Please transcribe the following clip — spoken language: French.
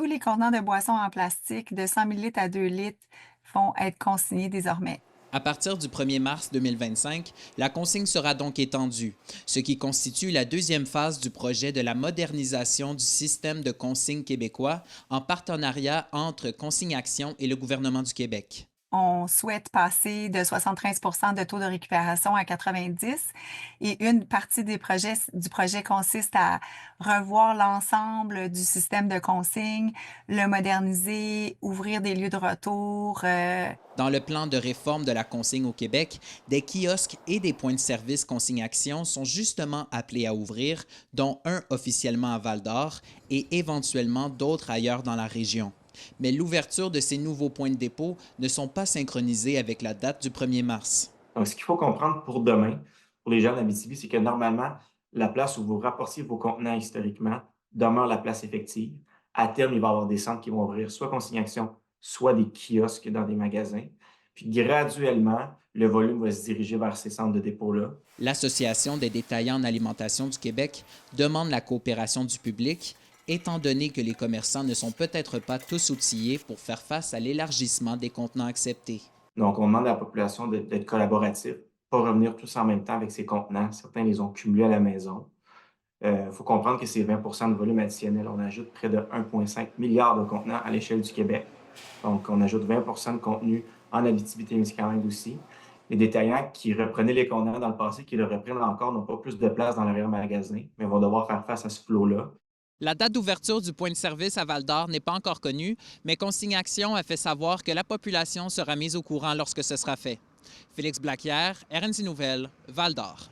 tous les contenants de boissons en plastique de 100 millilitres à 2 litres vont être consignés désormais. À partir du 1er mars 2025, la consigne sera donc étendue, ce qui constitue la deuxième phase du projet de la modernisation du système de consigne québécois en partenariat entre Consigne Action et le gouvernement du Québec. On souhaite passer de 73 de taux de récupération à 90 et une partie du projet consiste à revoir l'ensemble du système de consigne, le moderniser, ouvrir des lieux de retour. Dans le plan de réforme de la consigne au Québec, des kiosques et des points de service Consigne Action sont justement appelés à ouvrir, dont un officiellement à Val-d'Or et éventuellement d'autres ailleurs dans la région. Mais l'ouverture de ces nouveaux points de dépôt ne sont pas synchronisés avec la date du 1er mars. Donc, ce qu'il faut comprendre pour demain, pour les gens d'Abitibi, c'est que normalement, la place où vous rapportiez vos contenants historiquement demeure la place effective. À terme, il va y avoir des centres qui vont ouvrir soit consignation, soit des kiosques dans des magasins. Puis graduellement, le volume va se diriger vers ces centres de dépôt-là. L'Association des détaillants en alimentation du Québec demande la coopération du public, étant donné que les commerçants ne sont peut-être pas tous outillés pour faire face à l'élargissement des contenants acceptés. Donc, on demande à la population d'être collaboratif, pas revenir tous en même temps avec ces contenants. Certains les ont cumulés à la maison. Il faut comprendre que c'est 20 de volume additionnel. On ajoute près de 1,5 milliard de contenants à l'échelle du Québec. Donc, on ajoute 20 de contenu en Abitibi-Témiscamingue aussi. Les détaillants qui reprenaient les contenants dans le passé, qui le reprennent encore, n'ont pas plus de place dans l'arrière-magasin, mais vont devoir faire face à ce flot-là. La date d'ouverture du point de service à Val-d'Or n'est pas encore connue, mais Consigne Action a fait savoir que la population sera mise au courant lorsque ce sera fait. Félix Blaquière, RNC Nouvelles, Val-d'Or.